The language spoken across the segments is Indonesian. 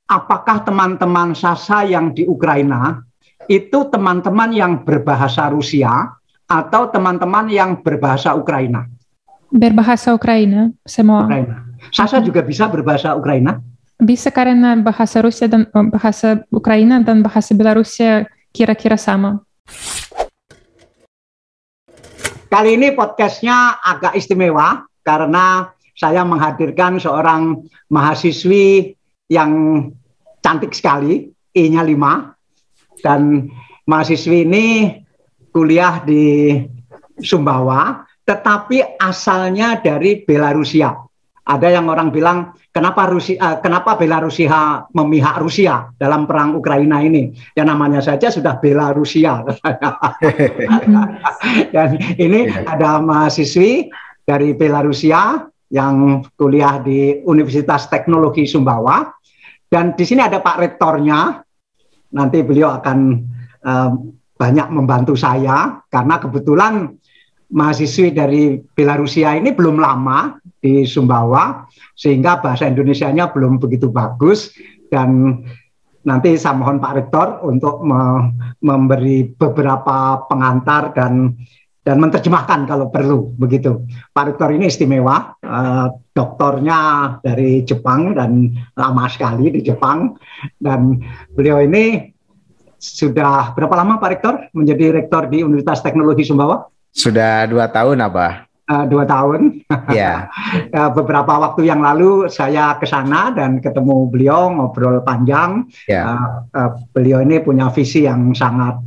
apakah teman-teman Sasa yang di Ukraina itu teman-teman yang berbahasa Rusia atau teman-teman yang berbahasa Ukraina? Berbahasa Ukraina semua. Ukraina. Sasa juga bisa berbahasa Ukraina? Bisa karena bahasa Rusia dan bahasa Ukraina dan bahasa Belarusia kira-kira sama. Kali ini podcastnya agak istimewa karena saya menghadirkan seorang mahasiswi yang cantik sekali, I-nya 5. Dan mahasiswi ini kuliah di Sumbawa, tetapi asalnya dari Belarusia. Ada yang orang bilang, kenapa Belarusia memihak Rusia dalam perang Ukraina ini? Ya namanya saja sudah Belarusia. Dan ini ada mahasiswi dari Belarusia yang kuliah di Universitas Teknologi Sumbawa. Dan di sini ada Pak Rektornya. Nanti beliau akan banyak membantu saya karena kebetulan mahasiswi dari Belarusia ini belum lama di Sumbawa, sehingga bahasa Indonesianya belum begitu bagus, dan nanti saya mohon Pak Rektor untuk memberi beberapa pengantar dan menerjemahkan kalau perlu, begitu. Pak Rektor ini istimewa, doktornya dari Jepang dan lama sekali di Jepang, dan beliau ini sudah berapa lama Pak Rektor menjadi rektor di Universitas Teknologi Sumbawa? Sudah 2 tahun, Abah. 2 tahun. Ya. Beberapa waktu yang lalu saya ke sana dan ketemu beliau, ngobrol panjang. Ya. Beliau ini punya visi yang sangat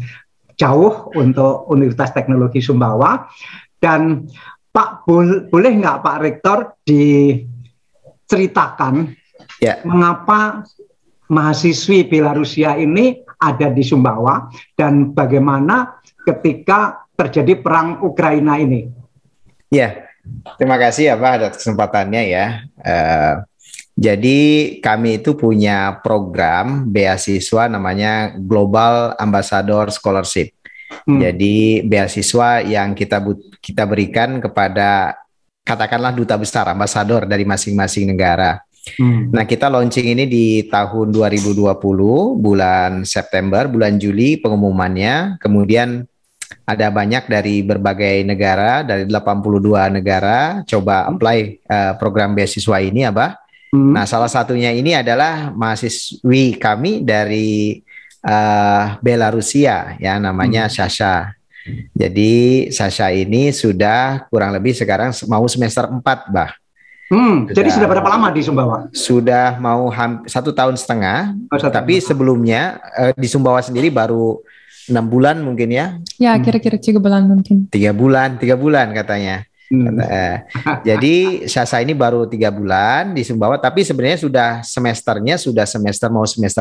jauh untuk Universitas Teknologi Sumbawa. Dan Pak, boleh nggak Pak Rektor diceritakan mengapa mahasiswi Belarusia ini ada di Sumbawa dan bagaimana ketika terjadi perang Ukraina ini? Ya, terima kasih ya Pak atas kesempatannya ya. Jadi kami itu punya program beasiswa namanya Global Ambassador Scholarship. Jadi beasiswa yang kita berikan kepada katakanlah duta besar, ambasador dari masing-masing negara. Nah, kita launching ini di tahun 2020, bulan September, bulan Juli pengumumannya. Kemudian ada banyak dari berbagai negara, dari 82 negara coba apply program beasiswa ini, Abah. Nah, salah satunya ini adalah mahasiswi kami dari Belarusia, ya, namanya Sasha. Jadi Sasha ini sudah kurang lebih sekarang mau semester 4, Bah. Jadi sudah berapa lama di Sumbawa? Sudah mau 1,5 tahun. Tapi sebelumnya di Sumbawa sendiri baru 6 bulan mungkin ya? Ya, kira-kira 3 bulan mungkin. 3 bulan katanya. Jadi Sasa ini baru 3 bulan di Sumbawa, tapi sebenarnya sudah semester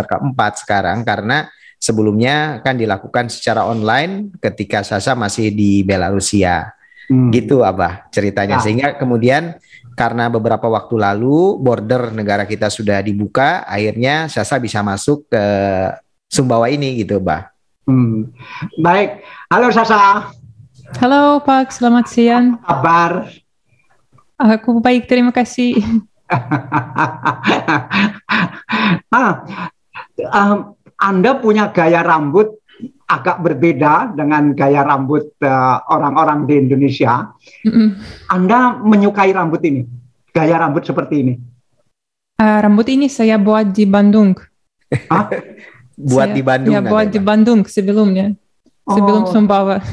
keempat sekarang, karena sebelumnya kan dilakukan secara online ketika Sasa masih di Belarusia. Gitu Abah ceritanya. Sehingga kemudian karena beberapa waktu lalu border negara kita sudah dibuka, akhirnya Sasa bisa masuk ke Sumbawa ini gitu, Bah. Baik, halo Sasa. Halo Pak, selamat siang. Apa kabar? Aku baik, terima kasih. Anda punya gaya rambut agak berbeda dengan gaya rambut orang-orang di Indonesia. Anda menyukai rambut ini, gaya rambut seperti ini? Rambut ini saya buat di Bandung. Buat di Bandung? Ya, buat di Bandung sebelumnya, sebelum Sumbawa.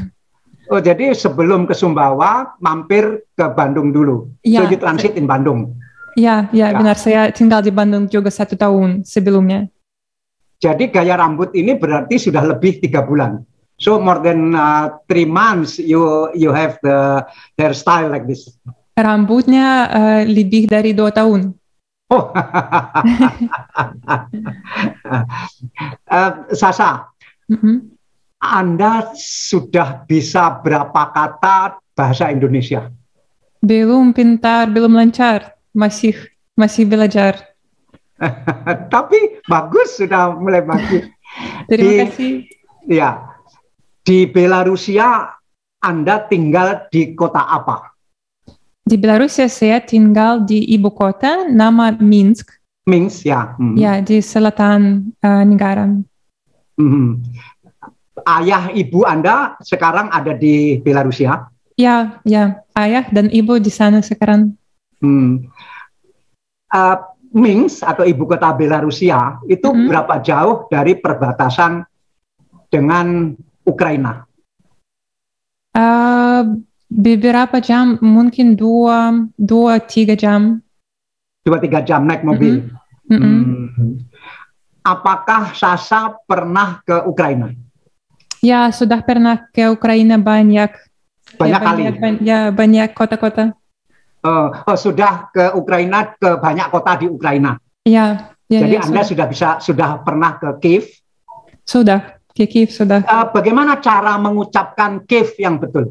Oh, jadi sebelum ke Sumbawa mampir ke Bandung dulu. Ya, so you transit in Bandung. Ya, benar. Saya tinggal di Bandung juga 1 tahun sebelumnya. Jadi gaya rambut ini berarti sudah lebih 3 bulan. So more than 3 months you have the hairstyle like this. Rambutnya lebih dari 2 tahun. Oh, Sasa, Anda sudah bisa berapa kata bahasa Indonesia? Belum pintar, belum lancar, masih belajar. Tapi bagus, sudah mulai bagus. Terima kasih. Ya, di Belarusia Anda tinggal di kota apa? Di Belarusia saya tinggal di ibu kota, nama Minsk. Minsk ya. Ya, di selatan negara. Ayah ibu Anda sekarang ada di Belarusia? Ya, ayah dan ibu di sana sekarang. Minsk atau ibu kota Belarusia itu berapa jauh dari perbatasan dengan Ukraina? Beberapa jam, mungkin 2-3 jam. 2-3 jam naik mobil. Apakah Sasha pernah ke Ukraina? Ya, sudah pernah ke Ukraina banyak kali. Banyak kota-kota. Sudah ke Ukraina, ke banyak kota di Ukraina. Jadi Anda sudah pernah ke Kiev? Sudah, ke Kiev sudah. Bagaimana cara mengucapkan Kiev yang betul?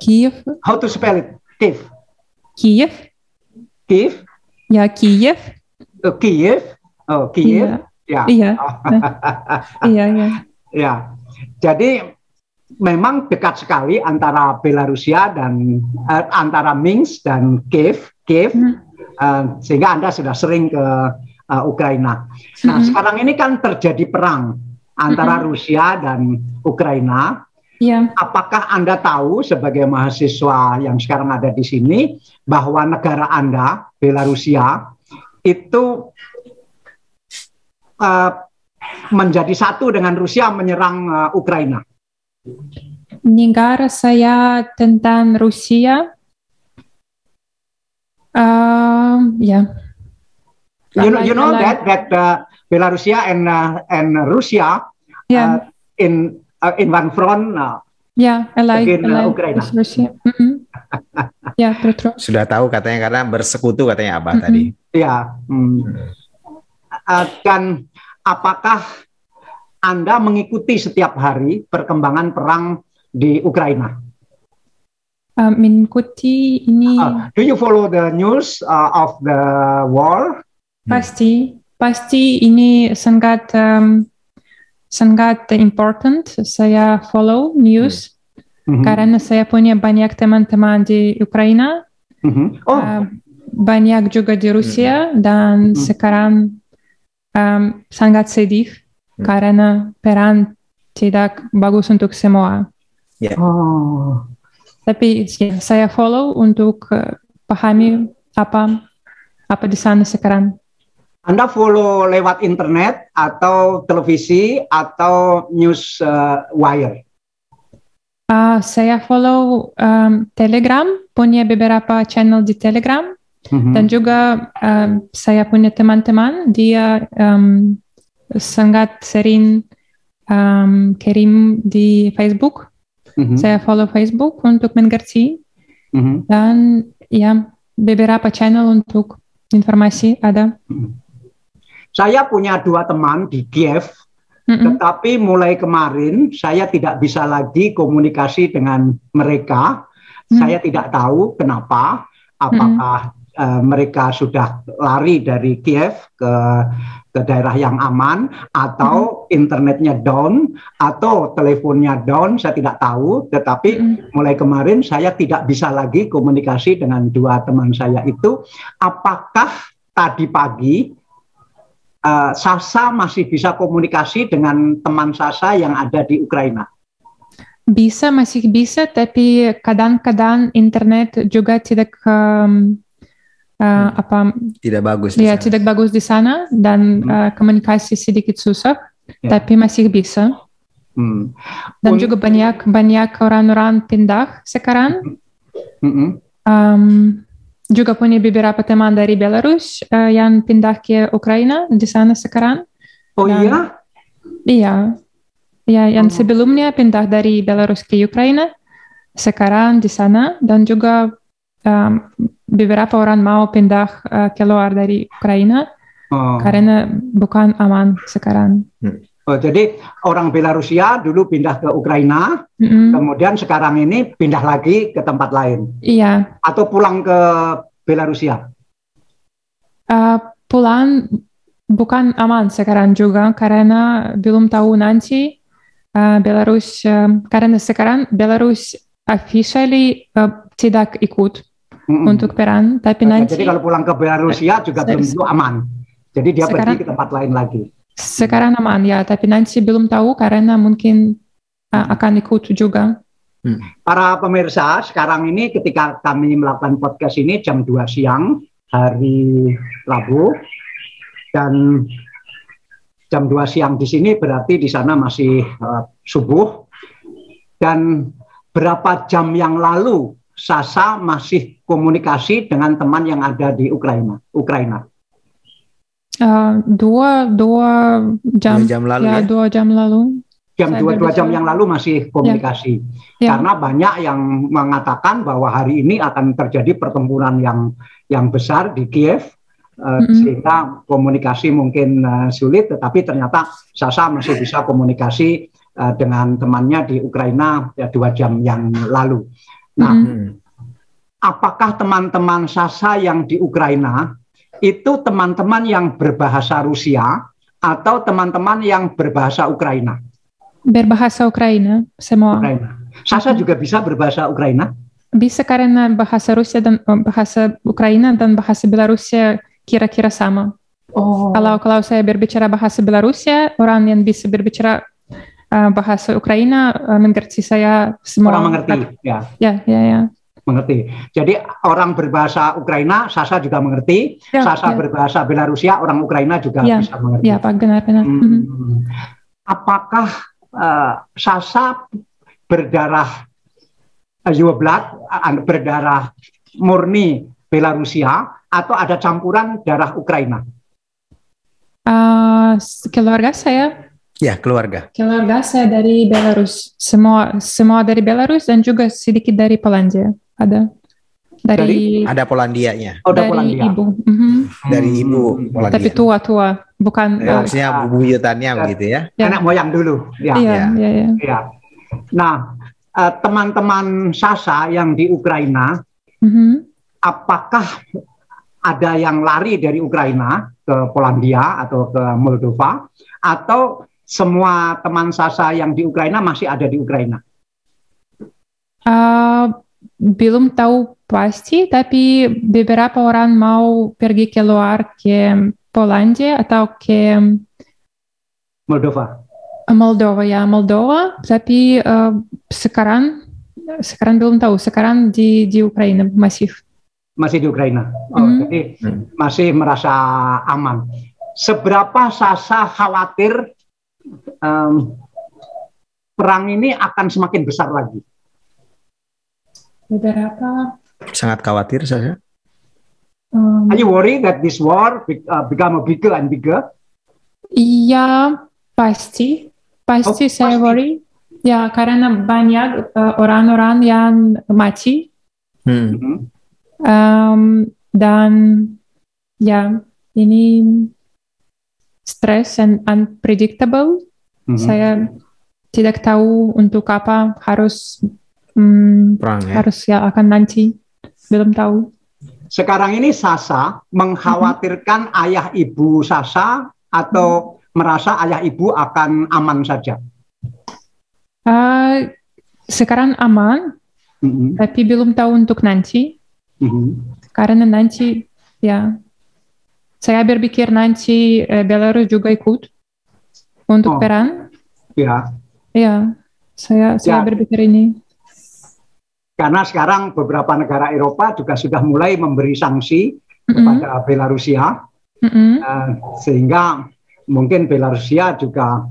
Kiev. How to spell it? Kiev. Kiev. Kiev. Ya, Kiev. Kiev. Oh, Kiev. Iya. Ya. Jadi memang dekat sekali antara Belarusia dan antara Minsk dan Kiev, sehingga Anda sudah sering ke Ukraina. Nah, sekarang ini kan terjadi perang antara Rusia dan Ukraina. Apakah Anda tahu sebagai mahasiswa yang sekarang ada di sini bahwa negara Anda, Belarusia, itu menjadi satu dengan Rusia menyerang Ukraina? Negara saya tentang Rusia, You know that Belarusia and Russia in one front against Ukraina. Ya, betul. Sudah tahu katanya karena bersekutu katanya Abah tadi. Ya. Dan apakah Anda mengikuti setiap hari perkembangan perang di Ukraina? Mengikuti ini. Do you follow the news of the war? Pasti ini sangat important. Saya follow news karena saya punya banyak teman-teman di Ukraina, banyak juga di Rusia, dan sekarang sangat sedih karena perang tidak bagus untuk semua. Tapi saya follow untuk pahami apa di sana sekarang. Anda follow lewat internet atau televisi atau news wire? Saya follow Telegram, punya beberapa channel di Telegram, dan juga saya punya teman-teman, dia sangat sering kirim di Facebook. Saya follow Facebook untuk mengerti, dan beberapa channel untuk informasi ada. Saya punya 2 teman di Kiev, tetapi mulai kemarin saya tidak bisa lagi komunikasi dengan mereka. Saya tidak tahu kenapa, apakah mereka sudah lari dari Kiev ke daerah yang aman, atau internetnya down, atau teleponnya down, saya tidak tahu. Tetapi mulai kemarin saya tidak bisa lagi komunikasi dengan 2 teman saya itu. Apakah tadi pagi Sasha masih bisa komunikasi dengan teman Sasha yang ada di Ukraina? Masih bisa, tapi kadang-kadang internet juga tidak bagus. Tidak bagus di sana, dan komunikasi sedikit susah, tapi masih bisa. Dan juga banyak orang-orang pindah sekarang. Juga punya beberapa teman dari Belarus yang pindah ke Ukraina di sana sekarang. Iya, yang sebelumnya pindah dari Belarus ke Ukraina, sekarang di sana, dan juga beberapa orang mau pindah keluar dari Ukraina karena bukan aman sekarang. Jadi orang Belarusia dulu pindah ke Ukraina, kemudian sekarang ini pindah lagi ke tempat lain. Iya. Atau pulang ke Belarusia? Pulang bukan aman sekarang juga, karena belum tahu nanti Belarus, karena sekarang Belarus officially tidak ikut untuk peran, tapi nanti jadi kalau pulang ke Belarusia juga belum tentu aman. Jadi dia pergi ke tempat lain lagi. Sekarang aman ya, tapi nanti belum tahu karena mungkin akan ikut juga. Para pemirsa, sekarang ini ketika kami melakukan podcast ini jam 2 siang hari Rabu, dan jam 2 siang di sini berarti di sana masih subuh. Dan berapa jam yang lalu Sasa masih komunikasi dengan teman yang ada di Ukraina? Dua jam lalu ya? 2 jam lalu. Dua jam yang lalu masih komunikasi. Karena banyak yang mengatakan bahwa hari ini akan terjadi pertempuran yang besar di Kiev, sehingga komunikasi mungkin sulit, tetapi ternyata Sasa masih bisa komunikasi dengan temannya di Ukraina 2 jam yang lalu. Nah, apakah teman-teman Sasa yang di Ukraina itu teman-teman yang berbahasa Rusia atau teman-teman yang berbahasa Ukraina? Berbahasa Ukraina, semua. Sasa juga bisa berbahasa Ukraina? Bisa karena bahasa Rusia dan bahasa Ukraina dan bahasa Belarusia kira-kira sama. Kalau saya berbicara bahasa Belarusia, orang yang bisa berbicara bahasa Ukraina mengerti saya semua. Orang mengerti, ya. Ya. Mengerti. Jadi orang berbahasa Ukraina, Sasa juga mengerti. Sasa berbahasa Belarusia, orang Ukraina juga bisa mengerti. Ya, Pak, benar. Apakah Sasa berdarah berdarah murni Belarusia atau ada campuran darah Ukraina? Keluarga saya. Ya, keluarga. Keluarga saya dari Belarus. Semua dari Belarus dan juga sedikit dari Polandia. Ada. Ada Polandianya. Dari Polandia. ibu. Dari ibu Polandia. Tapi tua, bukan. Maksudnya bubuyutannya begitu ya? Anak moyang dulu. Iya. Nah, teman-teman Sasa yang di Ukraina, apakah ada yang lari dari Ukraina ke Polandia atau ke Moldova, atau semua teman Sasa yang di Ukraina masih ada di Ukraina? Belum tahu pasti, tapi beberapa orang mau pergi keluar ke Polandia atau ke Moldova, tapi sekarang belum tahu. Sekarang di Ukraina masih di Ukraina. Jadi masih merasa aman. Seberapa Sasa khawatir perang ini akan semakin besar lagi? Beberapa. Sangat khawatir saya. Are you worried that this war become bigger and bigger? Iya, pasti saya worry. Ya, karena banyak orang-orang yang mati. Dan ya, ini stress and unpredictable. Saya tidak tahu untuk apa harus perang, ya? Harus akan nanti. Belum tahu. Sekarang ini Sasa mengkhawatirkan ayah ibu Sasa atau merasa ayah ibu akan aman saja? Sekarang aman, tapi belum tahu untuk nanti. Karena nanti, ya, saya berpikir nanti Belarus juga ikut untuk perang. Ya, saya berpikir ini. Karena sekarang beberapa negara Eropa juga sudah mulai memberi sanksi kepada Belarusia, sehingga mungkin Belarusia juga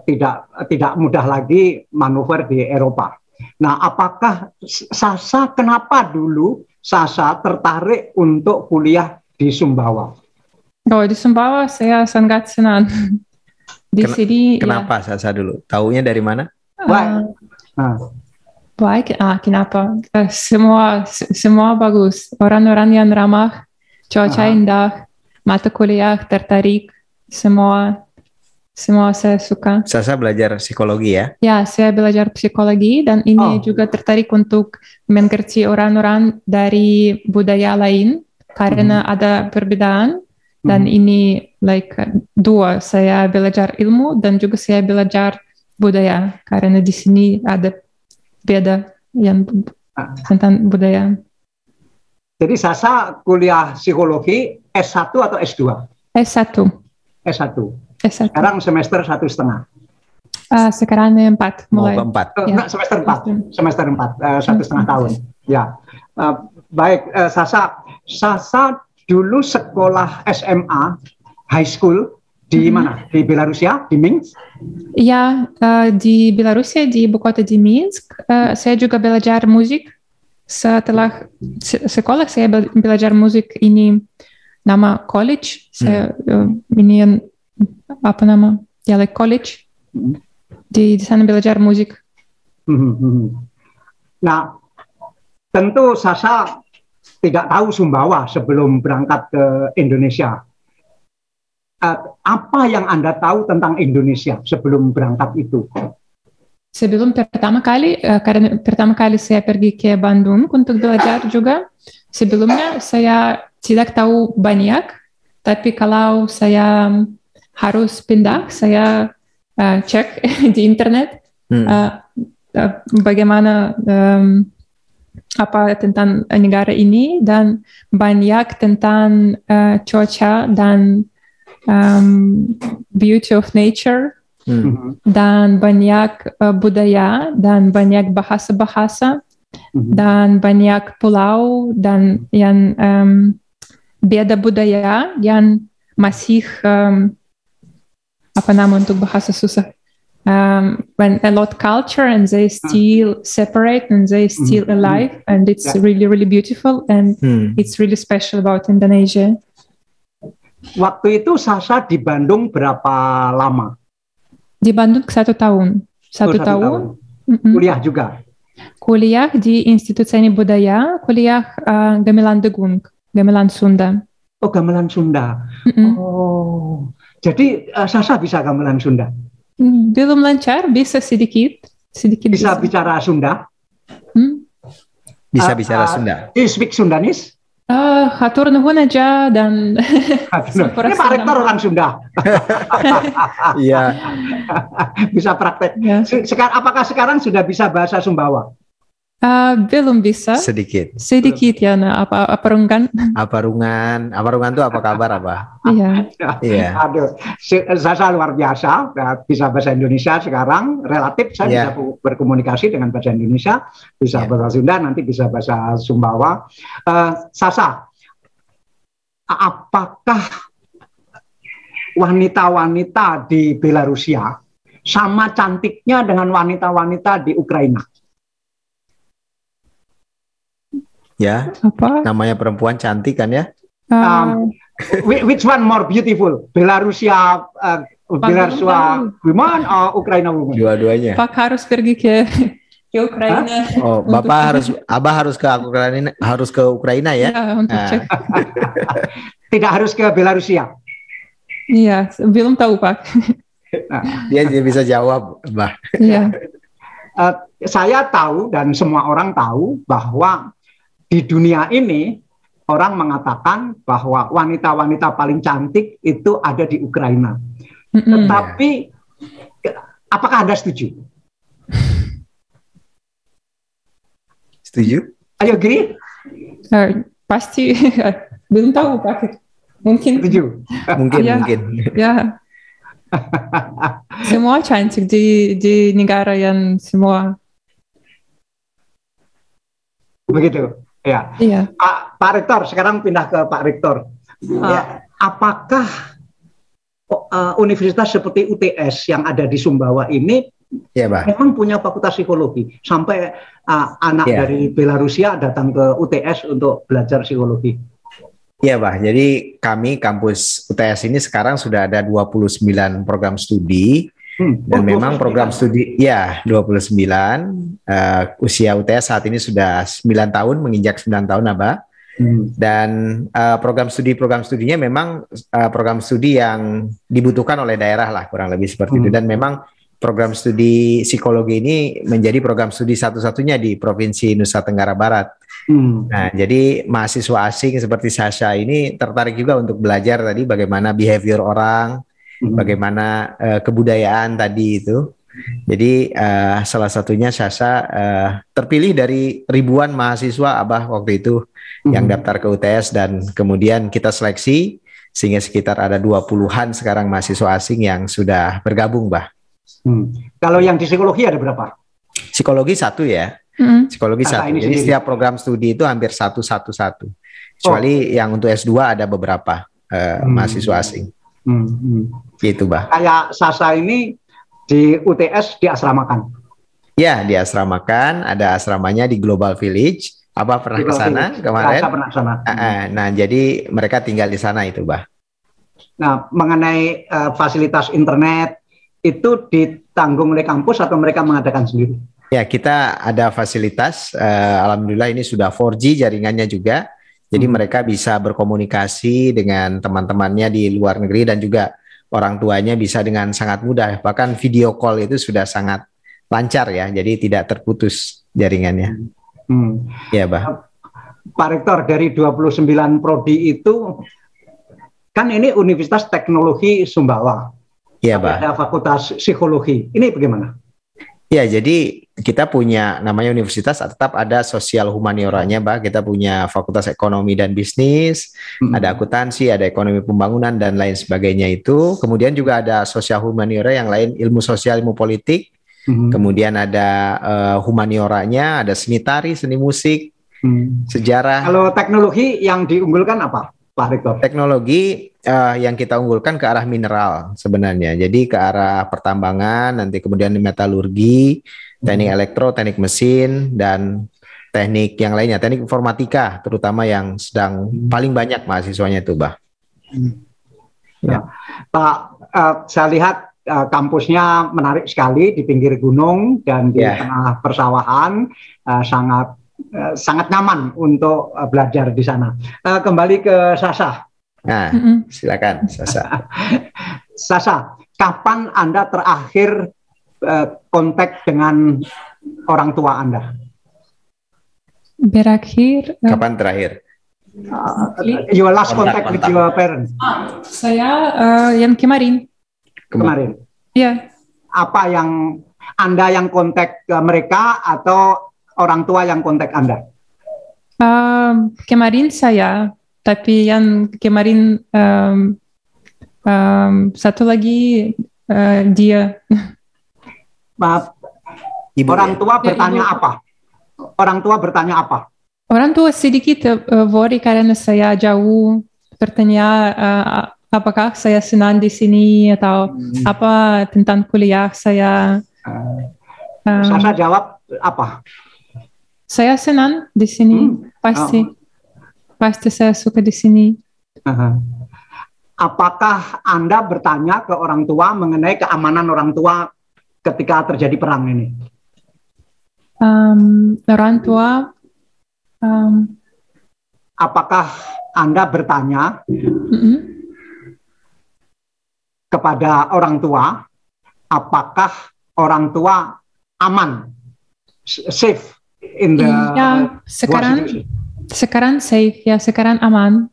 tidak mudah lagi manuver di Eropa. Nah, apakah Sasa, kenapa dulu Sasa tertarik untuk kuliah di Sumbawa? Di Sumbawa saya sangat senang. Di sini. Kenapa Sasa dulu? Taunya dari mana? Baik, kenapa? Semua bagus. Orang-orang yang ramah, cuaca indah, mata kuliah tertarik, semua saya suka. Sasa belajar psikologi ya? Ya, saya belajar psikologi dan ini juga tertarik untuk mengerti orang-orang dari budaya lain karena ada perbedaan dan ini dua, saya belajar ilmu dan juga saya belajar budaya karena di sini ada beda yang tentang budaya. Jadi Sasa kuliah psikologi S1 atau S2? S1. S1. S1. Sekarang semester 1,5. Sekarang 4 mulai. Mau ke 4. Enggak, semester 4. Semester 4, 1,5 tahun. Ya. Baik, Sasa dulu sekolah SMA, high school, di mana? Di Belarusia, di Minsk? Ya, di Belarusia, di ibu kota di Minsk. Saya juga belajar musik. Setelah sekolah saya belajar musik ini nama college. Saya ini apa nama? Ya, like college. Di sana belajar musik. Nah, tentu Sasa tidak tahu Sumbawa sebelum berangkat ke Indonesia. Apa yang Anda tahu tentang Indonesia sebelum berangkat itu? Sebelum karena pertama kali saya pergi ke Bandung untuk belajar juga. Sebelumnya saya tidak tahu banyak, tapi kalau saya harus pindah, saya cek di internet bagaimana apa tentang negara ini, dan banyak tentang cuaca dan beauty of nature. Dan banyak budaya, dan banyak bahasa-bahasa, dan banyak pulau, dan yang beda budaya yang masih apa nama untuk bahasa susah. When a lot culture and they still separate and they still alive, and it's really really beautiful, and it's really special about Indonesia. Waktu itu Sasa di Bandung berapa lama? Di Bandung 1 tahun. 1 tahun. Kuliah juga? Kuliah di Institut Seni Budaya, kuliah Gamelan Degung, Gamelan Sunda. Oh, Gamelan Sunda. Oh, jadi Sasa bisa Gamelan Sunda? Belum lancar, bisa sedikit. Bisa bicara Sunda? Bisa bicara Sunda. Do you speak Sundanese? Hatur nuhun aja dan ini Pak Rektor orang Sunda. Iya. Bisa praktek. Apakah sekarang sudah bisa bahasa Sumbawa? Belum bisa. Sedikit ya. Nah, aparungan itu apa kabar, Abah? Iya. Aduh, Sasa luar biasa, bisa bahasa Indonesia sekarang. Relatif saya bisa berkomunikasi dengan bahasa Indonesia, bisa bahasa Sunda, nanti bisa bahasa Sumbawa. Sasa, apakah wanita-wanita di Belarusia sama cantiknya dengan wanita-wanita di Ukraina? Ya, apa? Namanya perempuan cantik kan ya? Which one more beautiful? Belarusia woman atau Ukraina woman? Dua-duanya. Pak harus pergi ke Ukraina. Oh, Abah harus ke Ukraina ya? Ya, untuk cek. Tidak harus ke Belarusia? Iya, belum tahu Pak. Dia bisa jawab, Bah. Iya. Saya tahu dan semua orang tahu bahwa di dunia ini orang mengatakan bahwa wanita-wanita paling cantik itu ada di Ukraina. Tetapi apakah Anda setuju? Setuju? Ayo agree? Pasti belum tahu Pak. Mungkin. Setuju? Mungkin. Ya. Semua cantik di negara yang semua. Begitu. Ya. Iya. Pak Rektor, sekarang pindah ke Pak Rektor. Apakah universitas seperti UTS yang ada di Sumbawa ini memang punya fakultas psikologi? Sampai anak dari Belarusia datang ke UTS untuk belajar psikologi. Iya, Bah. Jadi kami kampus UTS ini sekarang sudah ada 29 program studi. Dan memang 29. Program studi 29 usia UTS saat ini sudah 9 tahun, menginjak 9 tahun, Abah. Dan program studinya memang program studi yang dibutuhkan oleh daerah lah, kurang lebih seperti itu. Dan memang program studi psikologi ini menjadi program studi satu-satunya di Provinsi Nusa Tenggara Barat. Nah, jadi mahasiswa asing seperti Sasha ini tertarik juga untuk belajar tadi bagaimana behavior orang, bagaimana kebudayaan tadi itu. Jadi salah satunya Sasa terpilih dari ribuan mahasiswa Abah waktu itu yang daftar ke UTS, dan kemudian kita seleksi sehingga sekitar ada 20-an sekarang mahasiswa asing yang sudah bergabung, Bah. Kalau yang di psikologi ada berapa? Psikologi satu ya. Psikologi satu. Jadi setiap program studi itu hampir satu. Kecuali yang untuk S2 ada beberapa mahasiswa asing. Gitu, Bah. Kayak Sasa ini di UTS diasramakan. Ya, diasramakan. Ada asramanya di Global Village. Abah pernah ke sana kemarin? Saya pernah ke sana. Nah, jadi mereka tinggal di sana itu, Bah. Nah, mengenai fasilitas internet itu ditanggung oleh kampus atau mereka mengadakan sendiri? Ya, kita ada fasilitas. Alhamdulillah ini sudah 4G jaringannya juga. Jadi mereka bisa berkomunikasi dengan teman-temannya di luar negeri dan juga orang tuanya bisa dengan sangat mudah. Bahkan video call itu sudah sangat lancar ya. Jadi tidak terputus jaringannya. Ya, Bah. Pak Rektor, dari 29 prodi itu kan ini Universitas Teknologi Sumbawa. Iya, Bah. Ada Fakultas Psikologi. Ini bagaimana? Ya, jadi kita punya namanya universitas, tetap ada sosial humanioranya, Bah. Kita punya Fakultas Ekonomi dan Bisnis, ada akuntansi, ada ekonomi pembangunan dan lain sebagainya itu. Kemudian juga ada sosial humaniora yang lain, ilmu sosial, ilmu politik. Kemudian ada humanioranya, ada seni tari, seni musik, sejarah. Kalau teknologi yang diunggulkan apa, Pak Rektor? Teknologi yang kita unggulkan ke arah mineral sebenarnya. Jadi ke arah pertambangan, nanti kemudian metalurgi, teknik elektro, teknik mesin, dan teknik yang lainnya, teknik informatika, terutama yang sedang paling banyak mahasiswanya itu, Bah. Ya. Pak, saya lihat kampusnya menarik sekali di pinggir gunung dan di tengah persawahan, sangat nyaman untuk belajar di sana. Kembali ke Sasa. Nah, silakan Sasa. Sasa, kapan Anda terakhir kontak dengan orang tua Anda? Berakhir. Kapan terakhir? Your last contact with your parents? Saya yang kemarin. Kemarin. Iya. Apa yang Anda yang kontak mereka atau orang tua yang kontak Anda? Kemarin saya, tapi yang kemarin satu lagi dia. Ibu, orang tua bertanya apa? Orang tua bertanya apa? Orang tua sedikit worry karena saya jauh, bertanya apakah saya senang di sini atau apa tentang kuliah saya. Sasa jawab apa? Saya senang di sini, pasti saya suka di sini. Apakah Anda bertanya ke orang tua mengenai keamanan orang tua ketika terjadi perang ini? Orang tua. Apakah Anda bertanya kepada orang tua, apakah orang tua aman, safe in the sekarang safe ya, sekarang aman.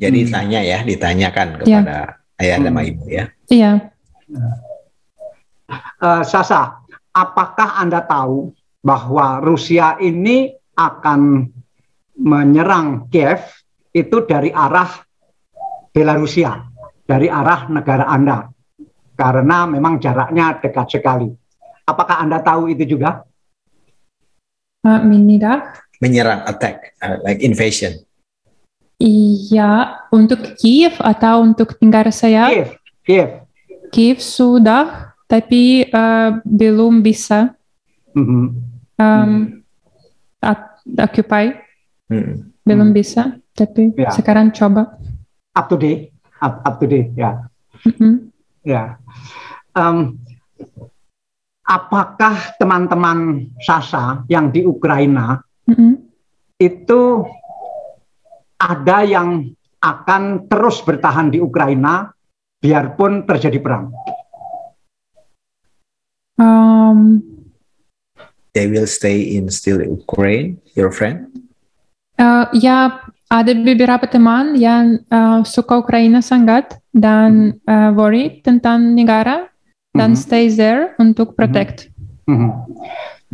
Jadi ditanyakan kepada ayah dan ibu ya. Iya. Sasa, apakah Anda tahu bahwa Rusia ini akan menyerang Kiev itu dari arah Belarusia, dari arah negara Anda, karena memang jaraknya dekat sekali. Apakah Anda tahu itu juga? Menyerang, attack, like invasion. Iya, untuk Kiev atau untuk negara saya? Kiev sudah, tapi belum bisa. Occupy belum bisa, tapi sekarang coba. Up to date ya. Apakah teman-teman Sasa yang di Ukraina itu ada yang akan terus bertahan di Ukraina biarpun terjadi perang? They will stay in still Ukraine, your friend? Ya, ada beberapa teman yang suka Ukraina sangat dan worry tentang negara, dan stay there untuk protect.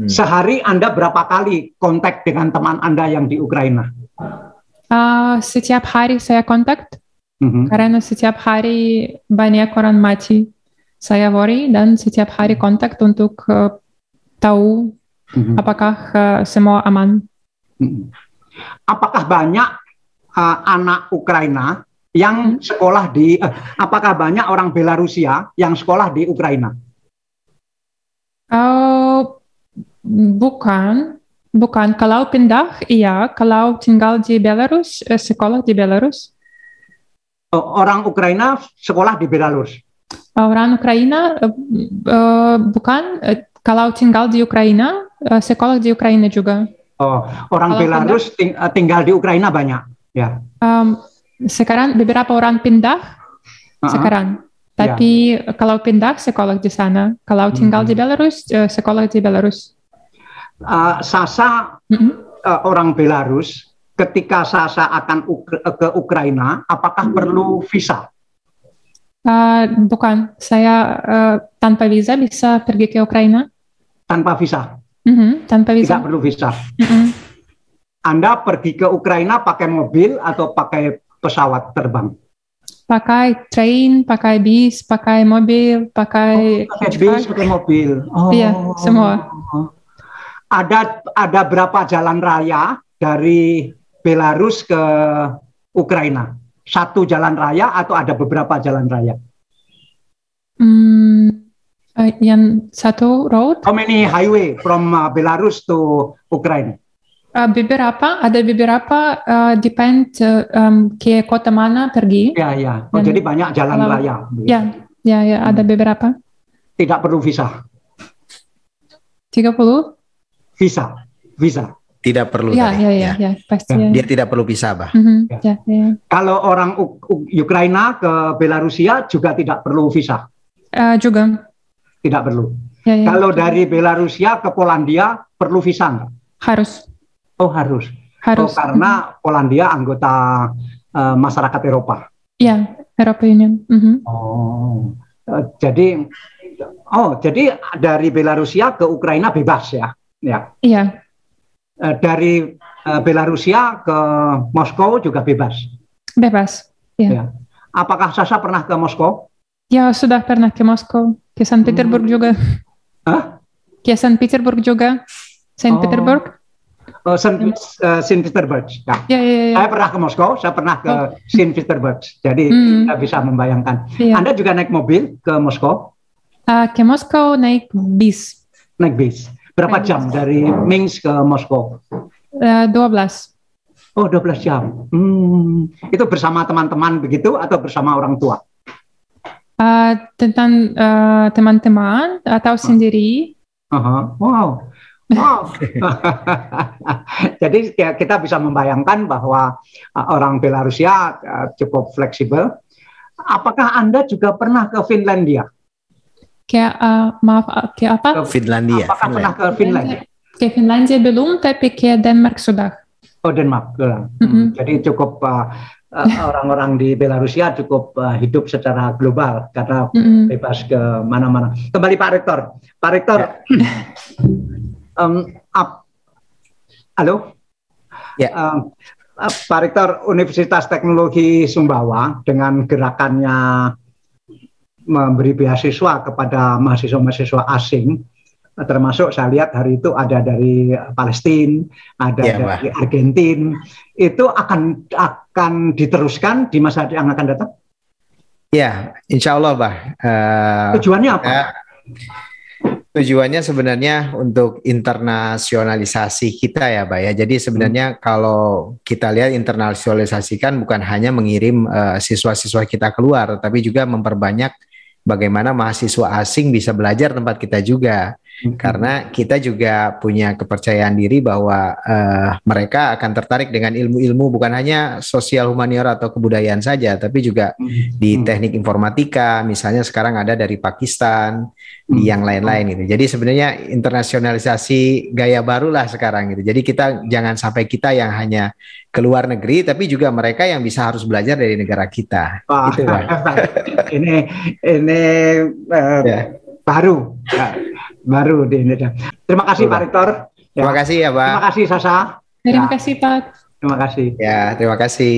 Sehari Anda berapa kali kontak dengan teman Anda yang di Ukraina? Setiap hari saya kontak, karena setiap hari banyak orang mati. Saya worry dan setiap hari kontak untuk tahu apakah semua aman. Apakah banyak anak Ukraina yang sekolah di, apakah banyak orang Belarusia yang sekolah di Ukraina? Bukan. Kalau pindah, iya. Kalau tinggal di Belarus, sekolah di Belarus. Orang Ukraina sekolah di Belarus. Orang Ukraina bukan. Kalau tinggal di Ukraina, sekolah di Ukraina juga. Orang Belarus tinggal di Ukraina banyak. Ya. Sekarang beberapa orang pindah sekarang. Tapi kalau pindah sekolah di sana. Kalau tinggal di Belarus, sekolah di Belarus. Sasa orang Belarus, ketika Sasa akan ke Ukraina, apakah perlu visa? Bukan, saya tanpa visa bisa pergi ke Ukraina. Tanpa visa? Tanpa visa. Tidak perlu visa. Anda pergi ke Ukraina pakai mobil atau pakai pesawat terbang? Pakai train, pakai bis, pakai mobil, pakai bis, pakai mobil. Iya, semua. Ada berapa jalan raya dari Belarus ke Ukraina? Satu jalan raya atau ada beberapa jalan raya? Yang satu road. How many highway from Belarus to Ukraine? Ada beberapa depend ke kota mana pergi. Ya. Jadi banyak jalan raya. Ya, ada beberapa. Tidak perlu visa. 30? Visa. Tidak perlu. Ya, pasti. Dia tidak perlu visa, Bah. Ya. Kalau orang Ukraina ke Belarusia juga tidak perlu visa. Juga. Tidak perlu. Ya. Kalau dari Belarusia ke Polandia perlu visa nggak? Harus. Harus. Karena Polandia anggota masyarakat Eropa. Iya, Eropa Union. Jadi dari Belarusia ke Ukraina bebas ya? Ya. Iya. Dari Belarusia ke Moskow juga bebas? Bebas, ya. Apakah Sasa pernah ke Moskow? Ya, sudah pernah ke Moskow, ke Saint Petersburg juga. Ke Saint Petersburg juga. Saint Petersburg. Saint Petersburg. Ya. Saya pernah ke Moskow, saya pernah ke Saint Petersburg. Jadi saya bisa membayangkan. Anda juga naik mobil ke Moskow? Ke Moskow naik bis. Naik bis. Berapa jam dari Minsk ke Moskow? 12. 12 jam. Itu bersama teman-teman begitu atau bersama orang tua? Tentang teman-teman atau sendiri. Wow. Jadi kita bisa membayangkan bahwa orang Belarusia cukup fleksibel. Apakah Anda juga pernah ke Finlandia? Ke apa? Ke Finlandia. Apakah pernah ke Finlandia? Ke Finlandia belum, tapi ke Denmark sudah. Denmark. Jadi cukup orang-orang di Belarusia cukup hidup secara global karena bebas ke mana-mana. Kembali Pak Rektor. Pak Rektor, halo? Ya. Pak Rektor, Universitas Teknologi Sumbawa dengan gerakannya memberi beasiswa kepada mahasiswa-mahasiswa asing, termasuk saya lihat hari itu ada dari Palestina, ada dari Argentina, itu akan diteruskan di masa yang akan datang? Ya, insya Allah, Bah. Tujuannya apa? Tujuannya sebenarnya untuk internasionalisasi kita ya, Bah ya. Jadi sebenarnya kalau kita lihat internasionalisasi kan bukan hanya mengirim siswa-siswa kita keluar, tapi juga memperbanyak bagaimana mahasiswa asing bisa belajar tempat kita juga. Karena kita juga punya kepercayaan diri bahwa mereka akan tertarik dengan ilmu-ilmu bukan hanya sosial humaniora atau kebudayaan saja, tapi juga di teknik informatika, misalnya sekarang ada dari Pakistan, di yang lain-lain gitu. Jadi sebenarnya internasionalisasi gaya baru lah sekarang gitu. Jadi kita jangan sampai kita yang hanya ke luar negeri, tapi juga mereka yang bisa harus belajar dari negara kita. Gitu, Pak. Ini baru, baru di Indonesia. Terima kasih Pak Rektor. Terima kasih ya Pak. Terima kasih Sasa. Terima kasih Pak. Terima kasih. Ya, terima kasih.